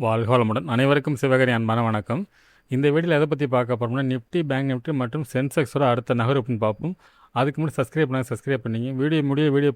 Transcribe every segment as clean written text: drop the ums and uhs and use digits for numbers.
வாழ்க வளமுடன். அனைவருக்கும் சிவகரி அன்பான வணக்கம். இந்த வீடியோவில் எதை பற்றி பார்க்க போகிறோம்னா, நிஃப்டி, பேங்க் நிஃப்டி மற்றும் சென்செக்ஸோட அடுத்த நகர்வுன்னு பார்ப்போம். அதுக்கு முன்னாடி சப்ஸ்கிரைப் பண்ணிங்க. வீடியோ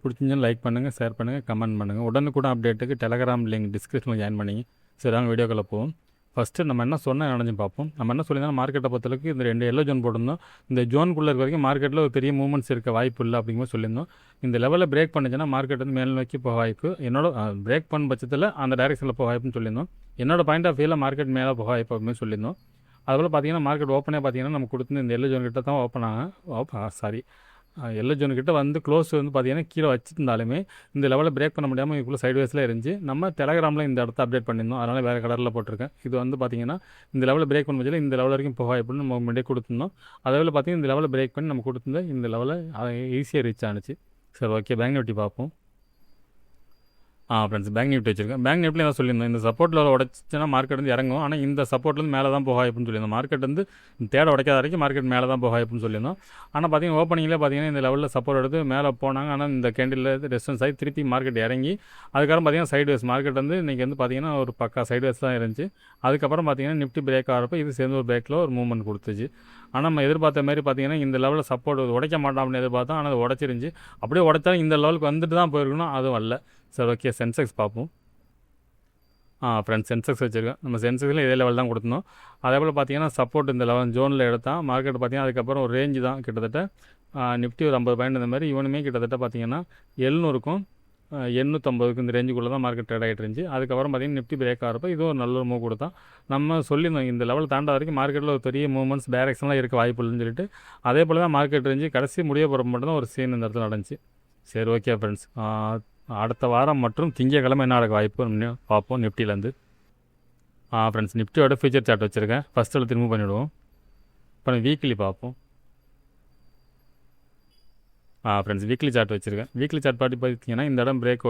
பிடிச்சிருந்துச்சுன்னா லைக் பண்ணுங்கள், ஷேர் பண்ணுங்கள், கமெண்ட் பண்ணுங்கள். உடனுக்குடன் அப்டேட்டுக்கு டெலகிராம் லிங்க் டிஸ்கிரிப்ஷனில் ஜாயின் பண்ணிங்க. சரி, வாங்க வீடியோக்குள்ளே போவோம். ஃபஸ்ட்டு நம்ம என்ன சொன்னால் நடந்து பார்ப்போம். நம்ம என்ன சொல்லியிருந்தோம், மார்க்கெட்டை பொறுத்தளவுக்கு இந்த 2 எல்லோ ஜோன் போட்டிருந்தோம். இந்த ஜோனுக்குள்ளே இருக்க வரைக்கும் மார்க்கெட்டில் ஒரு பெரிய மூவ்மெண்ட்ஸ் இருக்க வாய்ப்பு இல்லை அப்படிங்கிற சொல்லியிருந்தோம். இந்த லெவலில் பிரேக் பண்ணுச்சுன்னா மார்க்கெட் வந்து மேல் நோக்கி போக வாய்ப்பு, என்னோட பிரேக் பண்ண பட்சத்தில் அந்த டைரெக்ஷனில் போக வாய்ப்புன்னு சொல்லியிருந்தோம். என்னோட பாயிண்ட் ஆஃப் வியூவில் மார்க்கெட் மேலே போக வாய்ப்பு அப்படின்னு சொல்லியிருந்தோம். அதுபோல் பார்த்தீங்கன்னா மார்க்கெட் ஓப்பனே பார்த்தீங்கன்னா நம்ம கொடுத்து இந்த எல்லோ ஜோன் கிட்ட தான் எல்லோ ஜோன் கிட்ட வந்து க்ளோஸ் வந்து பார்த்தீங்கன்னா கீழே வச்சுருந்தாலுமே இந்த லெவலில் பிரேக் பண்ண முடியாமல் இதுக்குள்ளே சைட்வேஸில் இருந்துச்சு. நம்ம டெலகிராமில் இந்த இடத்த அப்டேட் பண்ணியிருந்தோம், அதனால் வேறு கலரில் போட்டிருக்கேன். இது வந்து பார்த்தீங்கன்னா இந்த லெவலில் பிரேக் பண்ண முடியல, இந்த லெவல் வரைக்கும் போக வாய்ப்புன்னு நம்ம முன்னாடியே கொடுத்துருந்தோம். அதேபோல் பார்த்தீங்கன்னா இந்த லெவலில் பிரேக் பண்ணி நம்ம கொடுத்துருந்த இந்த லெவலில் ஈஸியாக ரீச் ஆனிச்சு. சரி, ஓகே, பேங்க் நிஃப்டி பார்ப்போம். ஃப்ரெண்ட்ஸ், பேங்க் நிஃப்டி வச்சிருக்கேன். பேங்க் நிஃப்டியில் தான் சொல்லியிருந்தோம், இந்த சப்போர்ட் லெவல் உடச்சின்னா மார்க்கெட் வந்து இறங்கும். ஆனால் இந்த சப்போர்ட்லேருந்து மேலே தான் போக வாய்ப்புன்னு சொல்லியிருந்தோம். மார்க்கெட் வந்து தேட உடைக்காத வரைக்கும் மார்க்கெட் மேலே தான் போக வாய்ப்புன்னு சொல்லியிருந்தோம். ஆனால் பார்த்தீங்கன்னா ஓப்பனிங்கில் பார்த்தீங்கன்னா இந்த லெவலில் சப்போர்ட் எடுத்து மேலே போனாங்க. ஆனால் இந்த கேண்டில் ரெசிஸ்டன்ஸ் ஆகி திருப்பி மார்க்கெட் இறங்கி அதுக்கப்புறம் பார்த்தீங்கன்னா சைட்வேஸ் மார்க்கெட் வந்து இன்றைக்கி வந்து பார்த்தீங்கன்னா ஒரு பக்கா சைட்வேஸ் தான் இருந்துச்சு. அதுக்கப்புறம் பார்த்தீங்கன்னா நிஃப்டி பிரேக் ஆகிறப்ப இது சேர்ந்து ஒரு பிரேக்கில் ஒரு மூவ்மெண்ட் கொடுத்துச்சு. ஆனால் நம்ம எதிர்பார்த்த மாதிரி பார்த்தீங்கன்னா இந்த லெவலில் சப்போர்ட் உடைக்க மாட்டோம் அப்படின்னு எதிர்பார்த்தோம். ஆனால் அது உடச்சிருந்துச்சு. அப்படியே உடைச்சாலும் இந்த லெவலுக்கு வந்துட்டு தான் போயிருக்கணும், அதுவும் வரல. சரி, ஓகே, சென்செக்ஸ் பார்ப்போம். ஃப்ரெண்ட்ஸ், சென்செக்ஸ் வச்சுருக்கேன். நம்ம சென்செக்ஸில் இதே லெவல் தான் கொடுத்துருந்தோம். அதே போல் பார்த்தீங்கன்னா சப்போர்ட் இந்த லெவல் ஜோனில் எடுத்தால் மார்க்கெட் பார்த்தீங்கன்னா அதுக்கப்புறம் ஒரு ரேஞ்சு தான் கிட்டத்தட்ட நிஃப்டி ஒரு 50 பாயிண்ட் இந்த மாதிரி இவனுமே கிட்டத்தட்ட பார்த்தீங்கன்னா 700க்கும் 850க்கும் இந்த ரேஞ்சுக்குள்ளே தான் மார்க்கெட் ட்ரேட் ஆகிட்டு இருந்துச்சு. அதுக்கப்புறம் பார்த்தீங்கன்னா நிஃப்டி பிரேக் ஆகிறப்ப இது ஒரு நல்ல ஒரு மூவ் கொடுத்தா. நம்ம சொல்லியிருந்தோம் இந்த லெவல் தாண்ட வரைக்கும் மார்க்கெட்டில் ஒரு பெரிய மூவ்மெண்ட்ஸ் டைரெக்ஷன்லாம் இருக்க வாய்ப்பு இல்லைன்னு சொல்லிட்டு. அதே போல் தான் மார்க்கெட் இருந்துச்சு. கடைசி முடிய போகிற மட்டும் தான் ஒரு சீன் இந்த இடத்துல நடந்துச்சு. சரி, ஓகே ஃப்ரெண்ட்ஸ், அடுத்த வாரம் மற்றும் திங்கக்கிழமை என்ன நடக்க வாய்ப்பு பார்ப்போம் நிஃப்டிலேருந்து. ஃப்ரெண்ட்ஸ், நிஃப்டியோட ஃபியூச்சர் சார்ட் வச்சுருக்கேன். ஃபஸ்ட்டில் திரும்ப பண்ணிவிடுவோம். இப்போ வீக்லி பார்ப்போம். ஃப்ரெண்ட்ஸ், வீக்லி சார்ட் வச்சுருக்கேன். வீக்லி சார்ட் பார்த்தீங்கன்னா இந்த இடம் பிரேக்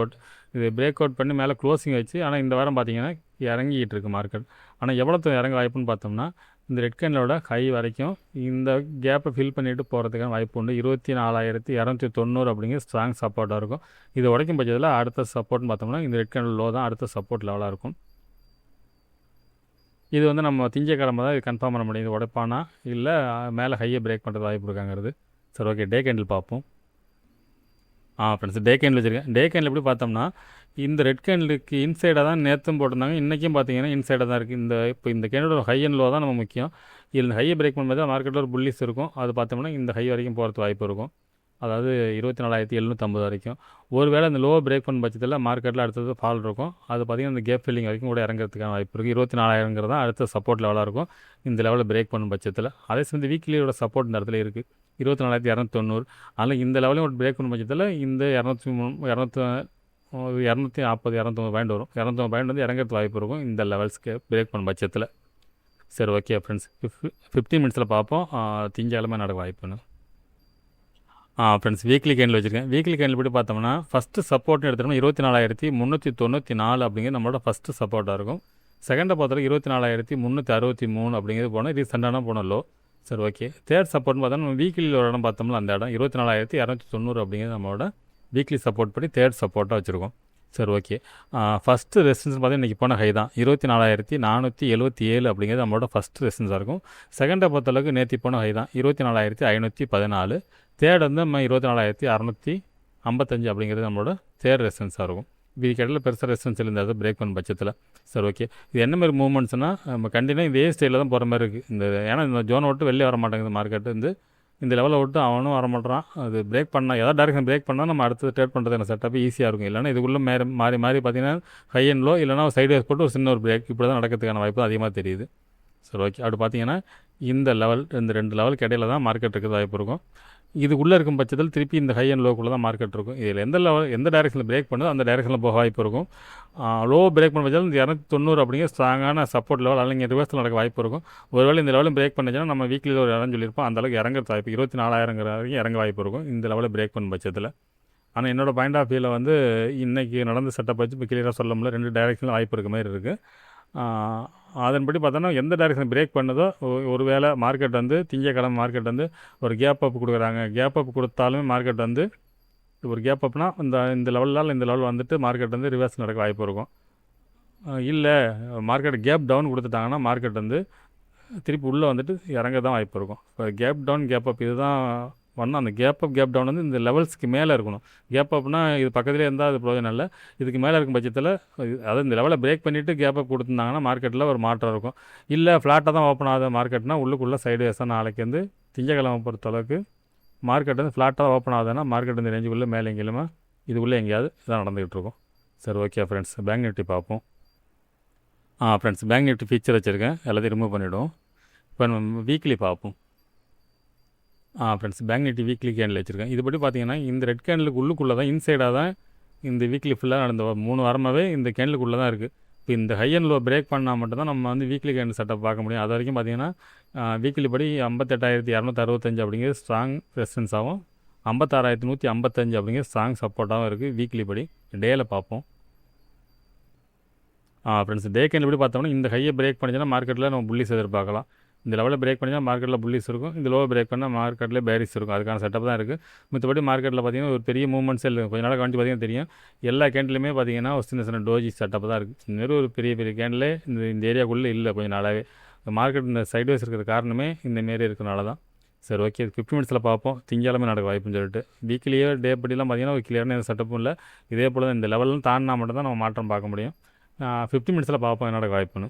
அவுட் பண்ணி மேலே க்ளோசிங் வச்சு, ஆனால் இந்த வாரம் பார்த்தீங்கன்னா இறங்கிக்கிட்டு இருக்குது மார்க்கெட். ஆனால் எவ்வளோ இறங்க வாய்ப்புன்னு பார்த்தோம்னா இந்த ரெட் கேண்டலோட ஹை வரைக்கும் இந்த கேப்பை ஃபில் பண்ணிவிட்டு போகிறதுக்கான வாய்ப்பு உண்டு. 24,290 அப்படிங்கிற ஸ்ட்ராங் சப்போர்ட்டாக இருக்கும். இது உடைக்கும் பட்சத்தில் அடுத்த சப்போர்ட்னு பார்த்தோம்னா இந்த ரெட் கேண்டல் லோ தான் அடுத்த சப்போர்ட் லெவலாக இருக்கும். இது வந்து நம்ம திங்கக்கிழமை தான் இது கன்ஃபார்ம் பண்ண முடியும், இது உடைப்பானா இல்லை மேலே ஹையை பிரேக் பண்ணுறது வாய்ப்பு இருக்காங்கிறது. சரி, ஓகே, டே கேண்டில் பார்ப்போம். ஃப்ரெண்ட்ஸ், டே கேண்டில் வச்சுருக்கேன். டே கேண்டில் எப்படி பார்த்தோம்னா இந்த ரெட் கேண்டிலுக்கு இன்சைடாக தான் நேற்றும் போட்டிருந்தாங்க, இன்றைக்கும் பார்த்தீங்கன்னா இன்சைடாக தான் இருக்குது. இப்போ இந்த கேண்டலோட ஹை அண்ட் லோ தான் நம்ம முக்கியம். இதில் ஹையை பிரேக் பண்ணும்போது தான் மார்க்கெட்டில் ஒரு புல்லிஸ் இருக்கும். அது பார்த்தோம்னா இந்த ஹை வரைக்கும் போகிறதுக்கு வாய்ப்பு இருக்கும், அதாவது 24,750 வரைக்கும். ஒருவேளை இந்த லோ பிரேக் பண்ண பட்சத்தில் மார்க்கெட்டில் அடுத்தது ஃபால் இருக்கும். அது பார்த்திங்கன்னா இந்த கேப் ஃபில்லிங் வரைக்கும் கூட இறங்கிறதுக்கான வாய்ப்பு இருக்குது. 24,000 தான் அடுத்த சப்போர்ட் லெவலாக இருக்கும் இந்த லெவலில் பிரேக் பண்ணும் பட்சத்தில். அதே சேர்ந்து வீக்லியோட சப்போர்ட் இந்த இடத்துல இருக்குது 24,290. அதில் இந்த லெவலையும் ஒரு பிரேக் பண்ணும் பட்சத்தில் இந்த 240 250 பாயிண்ட் வரும். 250 பாயிண்ட் வந்து இறங்கிறது வாய்ப்பு இருக்கும் இந்த லெவல்ஸ்க்கு பிரேக் பண்ண பட்சத்தில். சரி, ஓகே ஃப்ரெண்ட்ஸ், 15 மினிட்ஸில் பார்ப்போம் திங்கக்கிழமை நடக்க வாய்ப்புன்னு. ஃப்ரெண்ட்ஸ், வீக்லி கேண்டில் வச்சுருக்கேன். வீக்லி கேண்டில் எப்படி பார்த்தோம்னா ஃபஸ்ட்டு சப்போர்ட்னு எடுத்தோம்னா 24,394 அப்படிங்கிறது நம்மளோட ஃபஸ்ட்டு சப்போர்ட்டாக இருக்கும். செகண்டை பொறுத்தவரை 24,363 அப்படிங்கிறது போனால் ரீசெண்டான போன லோ. சரி, ஓகே, தேர்ட் சப்போர்ட்னு பார்த்தோம்னா நம்ம வீக்லியில் ஒரு இடம் பார்த்தோம்னா அந்த இடம் 24,290 அப்படிங்கிறது நம்மளோட வீக்லி சப்போர்ட் படி தேர்ட் சப்போர்ட்டாக வச்சுருக்கோம். சரி, ஓகே, ஃபஸ்ட்டு ரெசிஸ்டன்ஸ் பார்த்தீங்கன்னா இன்றைக்கி போன ஹை தான் 24,477 அப்படிங்கிறது நம்மளோட ஃபஸ்ட்டு ரெசிஸ்டன்ஸாக இருக்கும். செகண்டை பொறுத்தளவுக்கு நேற்று போன ஹை தான் 24,514. தேர்ட் வந்து நம்ம 24,655 அப்படிங்கிறது நம்மளோட தேர்ட் ரெசிஸ்டன்ஸாக இருக்கும். இதுக்கு இடையில பெருசாக ரெசிஸ்டன்ஸ் இருந்தால் பிரேக் பண்ண பட்சத்தில். சரி, ஓகே, இது என்ன மாதிரி மூவ்மெண்ட்ஸ்னால் நம்ம கண்டினியூ இதே ஸ்டைலில் தான் போகிற மாதிரி இருக்குது. ஏன்னா இந்த ஜோனை விட்டு வெளியே வர மாட்டேங்குது மார்க்கெட்டு. இந்த லெவலில் விட்டு அவனும் வரமாட்டான். அது பிரேக் பண்ணால் ஏதாவது டேரெக்ஷன் பிரேக் பண்ணால் நம்ம அடுத்து ட்ரேட் பண்ணுறது எனக்கு செட்டப் ஈஸியாக இருக்கும். இல்லைனா இதுக்குள்ளே மாறி பார்த்தீங்கன்னா ஹை அண்ட் லோ இல்லைனா சைட்வேஸ் போட்டு ஒரு சின்ன ஒரு பிரேக் இப்படி தான் நடக்கிறதுக்கான வாய்ப்பு அதிகமாக தெரியுது. சரி, ஓகே, அப்படி பார்த்தீங்கன்னா இந்த லெவல் இந்த 2 லெவலுக்கு இடையில தான் மார்க்கெட் இருக்கிறது வாய்ப்பு இருக்கும். இதுக்குள்ளே இருக்கும் பட்சத்தில் திருப்பி இந்த ஹை அண்ட் லோக்குள்ளே தான் மார்க்கெட் இருக்கும். இதில் எந்த டைரெக்ஷனில் பிரேக் பண்ணுதோ அந்த டைரெக்ஷனில் போக வாய்ப்பு இருக்கும். லோ பிரேக் பண்ண பட்சத்தில் இந்த 290 அப்படிங்கிற ஸ்ட்ராங்கான சப்போர்ட் லெவல் அல்லது ரிவர்ஸில் நடக்க வாய்ப்பு இருக்கும். ஒருவேளை இந்த லெவலில் பிரேக் பண்ணிச்சுன்னா நம்ம வீக்லியில் ஒரு இடம் சொல்லியிருப்போம், அந்தளவுக்கு இறங்குறது வாய்ப்பு 24,000 வரைக்கும் இறங்க வாய்ப்பு இருக்கும் இந்த லெவலில் பிரேக் பண்ண பட்சத்தில். ஆனால் என்னோடய பாயிண்ட் ஆஃப் வியூவில் வந்து இன்றைக்கி நடந்த செட்டப் வச்சு இப்போ கிளியராக சொல்ல முடியல. 2 டைரெக்ஷனில் வாய்ப்பு இருக்க மாதிரி இருக்குது. அதன்படி பார்த்தோன்னா எந்த டைரெக்ஷன் பிரேக் பண்ணுதோ ஒருவேளை மார்க்கெட் வந்து திங்கக்கிழமை மார்க்கெட் வந்து ஒரு கேப் அப் கொடுக்குறாங்க. கேப் அப் கொடுத்தாலுமே மார்க்கெட் வந்து ஒரு கேப் அப்னா இந்த லெவலால் இந்த லெவல் வந்துட்டு மார்க்கெட் வந்து ரிவர்ஸ் நடக்க வாய்ப்பு இருக்கும். இல்லை மார்க்கெட் கேப் டவுன் கொடுத்துட்டாங்கன்னா மார்க்கெட் வந்து திருப்பி உள்ளே வந்துட்டு இறங்க தான் வாய்ப்பு இருக்கும். இப்போ கேப் டவுன் கேப் அப் இதுதான் பண்ணால் அந்த கேப் அப் கேப் டவுன் வந்து இந்த லெவல்ஸ்க்கு மேலே இருக்கணும். கேப் அப்னா இது பக்கத்துலேயே இருந்தால் அது பிரயோஜனம் இல்லை. இதுக்கு மேலே இருக்கும் பட்சத்தில் அதாவது இந்த லெவலை பிரேக் பண்ணிவிட்டு கேப் அப் கொடுத்துருந்தாங்கன்னா மார்க்கெட்டில் ஒரு மாற்றம் இருக்கும். இல்லை ஃப்ளாட்டாக தான் ஓப்பன் ஆகுது மார்க்கெட்னா உள்ளுக்குள்ளே சைடுவேஸாக நாளைக்கு வந்து திங்கக்கிழமை பொறுத்தளவுக்கு மார்க்கெட் வந்து ஃப்ளாட்டாக ஓப்பன் ஆகுதுன்னா மார்க்கெட் இந்த ரேஞ்சுக்குள்ளே மேலே எங்கேயுமே இதுக்குள்ளே எங்கேயாவது இதான் நடந்துகிட்டு இருக்கும். சரி, ஓகே ஃப்ரெண்ட்ஸ், பேங்க் நிஃப்டி பார்ப்போம். ஃப்ரெண்ட்ஸ், பேங்க் நிஃப்டி ஃபீச்சர் வச்சுருக்கேன், எல்லாத்தையும் ரிமூவ் பண்ணிவிடுவோம். இப்போ நம்ம வீக்லி பார்ப்போம். Friends, bank Nifty weekly candle வச்சுருக்கேன். இதுபடி பார்த்தீங்கன்னா இந்த ரெட் கேண்டலுக்கு உள்ளுக்குள்ளே தான் இன்சைடாக தான் இந்த வீக்லி ஃபுல்லாக நடந்த 3 வாரமாகவே இந்த கேண்டலுக்குள்ளே தான் இருக்குது. இப்போ இந்த ஹை அண்ட் லோ பிரேக் பண்ணால் மட்டும்தான் நம்ம வந்து வீக்லி கேண்டில் செட்டப் பார்க்க முடியும். அது வரைக்கும் பார்த்தீங்கன்னா வீக்லி படி 58,265 அப்படிங்கிறது ஸ்ட்ராங் ரெசிஸ்டன்ஸ் ஆகும், 56,155 அப்படிங்கிறது ஸ்ட்ராங் சப்போர்ட்டாகவும் இருக்குது வீக்லி படி. டேயில் பார்ப்போம். ஃப்ரெண்ட்ஸ், டே கேண்டில் படி பார்த்தோம்னா இந்த ஹையை பிரேக் பண்ணிச்சுன்னா மார்க்கெட்டில் நம்ம புல்லிஸ் எதிர்பார்க்கலாம். இந்த லெவலில் பிரேக் பண்ணிங்கன்னா மார்க்கெட்டில் புல்லிஸ் இருக்கும், இந்த லோவை பிரேக் பண்ணால் மார்க்கெட்டில் பேரிஸ் இருக்கும். அதுக்கான செட்டப் தான் இருக்குது. மற்றபடி மார்க்கெட்டில் பார்த்தீங்கன்னா ஒரு பெரிய மூவ்மெண்ட்ஸ் இல்லை. கொஞ்ச நாள் கவனிச்சு பார்த்தீங்கன்னா தெரியும், எல்லா கேண்டிலுமே பார்த்தீங்கன்னா ஒரு சின்ன சின்ன டோஜி செட்டப் தான் இருக்குது. இந்த மாதிரி ஒரு பெரிய பெரிய கேண்டிலே இந்த ஏரியாக்குள்ளே இல்லை கொஞ்சம் நாளாகவே. மார்க்கெட் இந்த சைட்வேஸ் இருக்கிற காரணமே இந்தமாரி இருக்கிறனால தான். சரி, ஓகே, 50 மினிட்ஸில் பார்ப்போம். திங்கக்கிழமை நடக்க வாய்ப்புன்னு சொல்லிட்டு வீக்லியே டே படிலாம் பார்த்தீங்கன்னா ஒரு கிளியரான எந்த செட்டப்பும் இல்லை. இதே போல் தான் இந்த லெவலில் தாண்டினா மட்டும் தான் நம்ம மாற்றம் பார்க்க முடியும். 50 மினிட்ஸில் பார்ப்போம் என்ன நடக்க வாய்ப்புன்னு.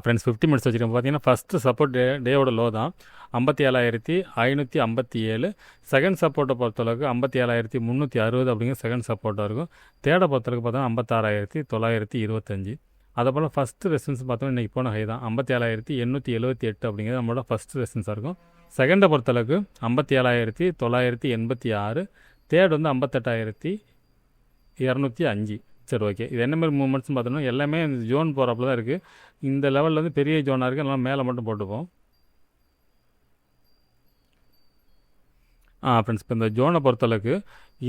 ஃப்ரெண்ட்ஸ், 50 மினிட்ஸ் வச்சுருக்கோம். பார்த்தீங்கன்னா ஃபஸ்ட்டு சப்போர்ட் டேயோட லோ தான் 57,557. செகண்ட் சப்போர்ட்டை பொறுத்தளவுக்கு 57,360 அப்படிங்கிற செகண்ட் சப்போர்ட்டாக இருக்கும். தேர்டை பொறுத்தளவுக்கு பார்த்தோன்னா 56,925. அதை போல் ஃபஸ்ட்டு ரெசிஸ்டன்ஸ் பார்த்தோன்னா இன்றைக்கி போன ஹை தான் 57,878 அப்படிங்கிறது நம்மளோட ஃபஸ்ட்டு ரெசிஸ்டன்ஸாக இருக்கும். செகண்டை பொறுத்தளவுக்கு 57,986. தேர்ட் வந்து 58,205. சரி, ஓகே, இது என்ன மாதிரி மூவ்மெண்ட்ஸ்னு பார்த்தோன்னா எல்லாமே இந்த ஜோன் போகிறப்பல தான் இருக்குது. இந்த லெவலில் வந்து பெரிய ஜோனாக இருக்குது, அதனால் மேலே மட்டும் போட்டுப்போம். ஃப்ரெண்ட்ஸ், இப்போ இந்த ஜோனை பொறுத்தளவுக்கு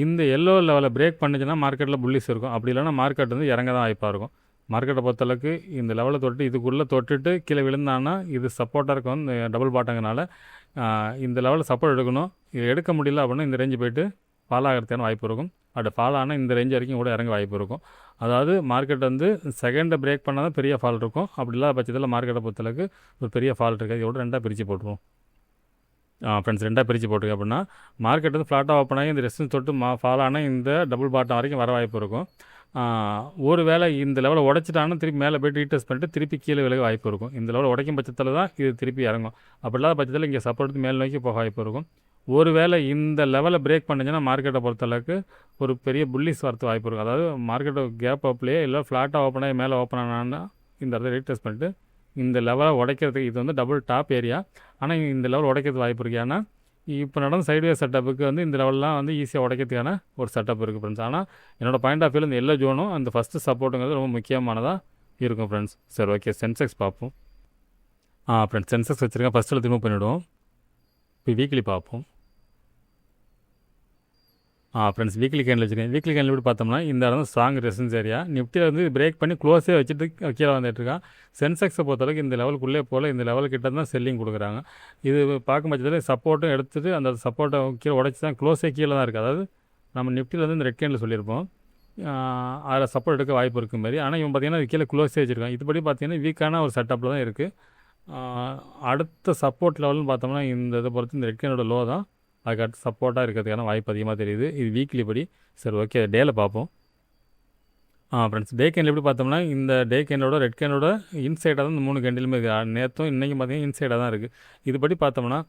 இந்த எல்லோ லெவலை பிரேக் பண்ணிச்சுன்னா மார்க்கெட்டில் புல்லிஸ் இருக்கும். அப்படி இல்லைன்னா மார்க்கெட் வந்து இறங்க தான் வாய்ப்பாக இருக்கும். மார்க்கெட்டை பொறுத்தளவுக்கு இந்த லெவலை தொட்டு இதுக்குள்ளே தொட்டுட்டு கீழே விழுந்தான்னா இது சப்போர்ட்டாக இருக்கும். இந்த டபுள் பாட்டங்கனால இந்த லெவலில் சப்போர்ட் எடுக்கணும். இது எடுக்க முடியல அப்படின்னா இந்த ரேஞ்சு போய்ட்டு ஃபாலோ ஆகிறதுக்கான வாய்ப்பு இருக்கும். அப்படி ஃபாலோ ஆனால் இந்த ரேஞ்ச் வரைக்கும் கூட இறங்க வாய்ப்பு இருக்கும். அதாவது மார்க்கெட் வந்து செகண்டை பிரேக் பண்ணால் தான் பெரிய ஃபால் இருக்கும். அப்படி இல்லாத பட்சத்தில் மார்க்கெட்டை பொறுத்தளவுக்கு ஒரு பெரிய ஃபால் இருக்காது. இதோட 2 பிரித்து போட்டுருவோம். ஃப்ரெண்ட்ஸ், 2 பிரித்து போட்டுருக்கு அப்படின்னா மார்க்கெட் வந்து ஃப்ளாட்டாக ஓப்பன் ஆகி இந்த ரெசிஸ்டன்ஸ் தொட்டு ஃபால் ஆனால் இந்த டபுள் பாட்டம் வரைக்கும் வர வாய்ப்பு இருக்கும். ஒரு வேளை இந்த லெவலை உடைச்சிட்டாங்கன்னா திருப்பி மேலே போய்ட்டு ரீடெஸ்ட் பண்ணிட்டு திருப்பி கீழே விலக வாய்ப்பு இருக்கும். இந்த லெவலை உடைக்கும் பட்சத்தில் தான் இது திருப்பி இறங்கும். அப்படி இல்லாத பட்சத்தில் இங்கே சப்போர்ட் மேல் நோக்கி போக வாய்ப்பு இருக்கும். ஒரு வேளை இந்த லெவலை பிரேக் பண்ணிச்சுன்னா மார்க்கெட்டை பொறுத்தளவுக்கு ஒரு பெரிய புல்லிஸ் வரத்து வாய்ப்பு இருக்கும். அதாவது மார்க்கெட்டை கேப் அப்லேயே இல்லை ஃப்ளாட்டாக ஓப்பன் ஆகி மேலே ஓப்பன் ஆனான்னா இந்த இடத்துல ரீடெஸ்ட் பண்ணிட்டு இந்த லெவலை உடைக்கிறதுக்கு இது வந்து டபுள் டாப் ஏரியா. ஆனால் இந்த லெவல் உடைக்கிறதுக்கு வாய்ப்பு இருக்குது. ஏன்னா இப்போ நடந்த சைட்வே செட்டப்புக்கு வந்து இந்த லெவல்லாம் வந்து ஈஸியாக உடைக்கிறதுக்கான ஒரு செட்டப் இருக்குது ஃப்ரெண்ட்ஸ். ஆனால் என்னோடய பாயிண்ட் ஆஃப் வியூவில் இந்த எல்லோ ஜோனும் அந்த ஃபஸ்ட்டு சப்போர்ட்டுங்கிறது ரொம்ப முக்கியமானதாக இருக்கும் ஃப்ரெண்ட்ஸ். சரி, ஓகே, சென்செக்ஸ் பார்ப்போம். ஃப்ரெண்ட்ஸ், சென்செக்ஸ் வச்சுருக்கேன், ஃபஸ்ட்டில் ரிமூவ் பண்ணிவிடுவோம். இப்போ வீக்லி பார்ப்போம். ஃப்ரெண்ட்ஸ், வீக்லி கேண்டில் வச்சுருக்கேன். வீக்லி கேண்டில் எப்படி பார்த்தோம்னா இந்த இடம் ஸ்ட்ராங் ரெசிஸ்டன்ஸ் ஏரியா. நிஃப்டியில் வந்து பிரேக் பண்ணி க்ளோஸே வச்சுட்டு கீழே வந்துட்டுருக்கான். சென்செக்ஸை பொறுத்தளவுக்கு இந்த லெவலுக்குள்ளே போல் இந்த லெவலுக்கிட்ட தான் செல்லிங் கொடுக்குறாங்க. இது பார்க்கும் பட்சத்தில் சப்போர்ட்டும் எடுத்துகிட்டு அந்த சப்போர்ட்டை கீழே உடச்சி தான் க்ளோஸே கீழே தான் இருக்குது. அதாவது நம்ம நிஃப்டியில் வந்து இந்த ரெட் கேண்டில் சொல்லியிருப்போம் அதில் சப்போர்ட் எடுக்க வாய்ப்பு இருக்கும் மாதிரி. ஆனால் இவன் பார்த்தீங்கன்னா இது கீழே க்ளோஸே வச்சுருக்கான். இதுபடி பார்த்தீங்கன்னா வீக்கான ஒரு செட்டப்பில் தான் இருக்குது. அடுத்த சப்போர்ட் லெவல்னு பார்த்தோம்னா இந்த இதை பொறுத்து இந்த ரெட் கேண்டோட லோ தான் அதுக்கு அடுத்து சப்போர்ட்டாக இருக்கிறதுக்கான வாய்ப்பு அதிகமாக தெரியுது. இது வீக்லி படி. சரி, ஓகே, டேயில் பார்ப்போம். ஃப்ரெண்ட்ஸ், டே கேண்டில் எப்படி பார்த்தோம்னா இந்த டே கேண்டோட ரெட் கேண்டோட இன்சைடாக தான் இந்த 3 கேண்டிலுமே இருக்குது. நேற்றும் இன்றைக்கும் பார்த்தீங்கன்னா இன்சைடாக தான் இருக்குது. இதுபடி பார்த்தோம்னா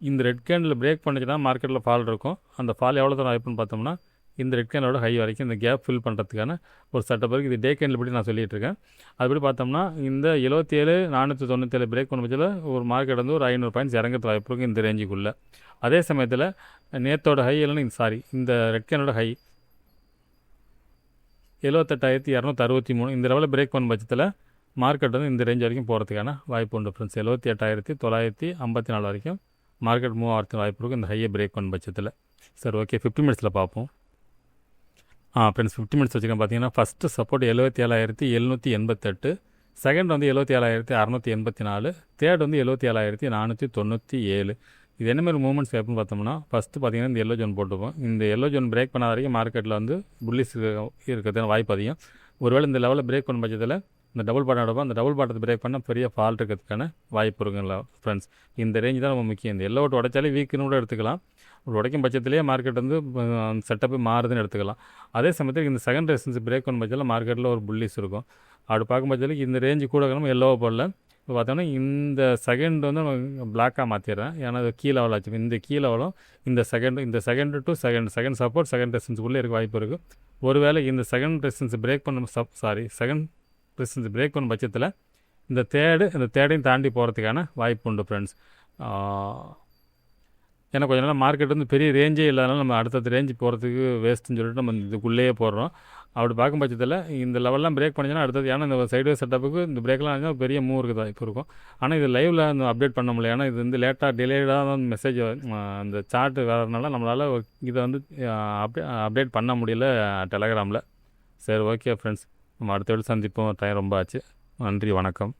இந்த ரெட் கேண்டில் பிரேக் பண்ணிச்சுன்னா மார்க்கெட்டில் ஃபால் இருக்கும். அந்த ஃபால் எவ்வளோ தூரம் வாய்ப்புன்னு பார்த்தோம்னா இந்த ரெட் கேண்டோட ஹை வரைக்கும் இந்த கேப் ஃபில் பண்ணுறதுக்கான ஒரு செட்டப் இருக்குது. இது டே கேண்டில் படி நான் சொல்லிகிட்டு இருக்கேன். அதுபடி பார்த்தோம்னா இந்த 77,497 பிரேக் பண்ண பட்சத்தில் ஒரு மார்க்கெட் வந்து ஒரு 500 பாயிண்ட்ஸ் இறங்கிறது வாய்ப்பு இருக்குது இந்த ரேஞ்சுக்குள்ளே. அதே சமயத்தில் நேற்றோட ஹை இல்லைன்னா இந்த ரெட் கேனோட ஹை 78,263 இந்த லெவலில் பிரேக் பண்ண பட்சத்தில் மார்க்கெட் வந்து இந்த ரேஞ்ச் வரைக்கும் போகிறதுக்கான வாய்ப்பு உண்டு ஃப்ரெண்ட்ஸ். 78,954 வரைக்கும் மார்க்கெட் மூவ் ஆகிறதுக்கு வாய்ப்பு இருக்கும் இந்த ஹையை பிரேக் பண்ண பட்சத்தில். சரி, ஓகே, 50 மினிட்ஸில் பார்ப்போம். ஃப்ரெண்ட்ஸ், 50 மினிட்ஸ் வச்சுக்கோங்க. பார்த்தீங்கன்னா ஃபஸ்ட்டு சப்போர்ட் 77,788, செகண்ட் வந்து 77,684, தேர்ட் வந்து 77,497. இது என்ன மாதிரி மூவ்மெண்ட்ஸ் எப்படின்னு பார்த்தோம்னா ஃபஸ்ட்டு பார்த்தீங்கன்னா இந்த எல்லோ ஜோன் போட்டுப்போம். இந்த எல்லோ ஜோன் பிரேக் பண்ணாத வரைக்கும் மார்க்கெட்டில் வந்து புல்லிஸ் இருக்கிறதுக்கான வாய்ப்பு அதிகம். ஒருவேளை இந்த லெவலில் பிரேக் பண்ணும் பட்சத்தில் இந்த டபுள் பாட்டம் எடுப்போம். அந்த டபுள் பாட்டத்தை பிரேக் பண்ணால் பெரிய ஃபால்ட் இருக்கிறதுக்கான வாய்ப்பு இருக்குங்களா ஃப்ரெண்ட்ஸ். இந்த ரேஞ்ச் தான் ரொம்ப முக்கியம். இந்த எல்லோ அவுட் உடைச்சாலே வீக்குன்னு கூட எடுத்துக்கலாம். உடைக்கும் பட்சத்திலேயே மார்க்கெட் வந்து செட்டப்பு மாறுதுன்னு எடுத்துக்கலாம். அதே சமயத்தில் இந்த செகண்ட் ரெசிஸ்டன்ஸ் பிரேக் பண்ணும் பட்சத்தில் மார்க்கெட்டில் ஒரு புல்லிஸ் இருக்கும். அப்படி பார்க்கும் பட்சத்தில் இந்த ரேஞ்சு கூட நம்ம எல்லோவை போடல. இப்போ பார்த்தோன்னா இந்த செகண்ட் வந்து நம்ம பிளாக்காக மாற்றிடுறேன். ஏன்னா அது கீ லெவல் ஆச்சு. இந்த கீ லெவலும் இந்த second to second support second ரெசிஸ்டன்ஸுக்குள்ளே இருக்க வாய்ப்பு இருக்குது. ஒருவேளை இந்த செகண்ட் ரெசிஸ்டன்ஸ் பிரேக் பண்ண செகண்ட் ரெசிஸ்டன்ஸ் பிரேக் பண்ணும் பட்சத்தில் இந்த தேர்டையும் தாண்டி போகிறதுக்கான வாய்ப்பு உண்டு ஃப்ரெண்ட்ஸ். ஏன்னா கொஞ்சம் நாள் மார்க்கெட் வந்து பெரிய ரேஞ்சே இல்லாதனால நம்ம அடுத்தடுத்த ரேஞ்சு போகிறதுக்கு வேஸ்ட்டுன்னு சொல்லிட்டு நம்ம இதுக்குள்ளேயே போடுறோம். அப்படி பார்க்கும் பட்சத்தில் இந்த லெவல்லாம் பிரேக் பண்ணிச்சுன்னா அடுத்தது, ஏன்னா இந்த சைடு செட்டப்புக்கு இந்த பிரேக்லாம் இருந்தால் பெரிய மூவ் இருக்குது இப்போ இருக்கும். ஆனால் இது லைவில் அப்டேட் பண்ண முடியல. ஏன்னா இது வந்து டிலேடாக தான் மெசேஜ் அந்த சார்ட்டு வரதுனால நம்மளால் இதை வந்து அப்டேட் பண்ண முடியல டெலகிராமில். சரி, ஓகே ஃப்ரெண்ட்ஸ், நம்ம அடுத்த வீடு சந்திப்போம். டைம் ரொம்ப ஆச்சு. நன்றி, வணக்கம்.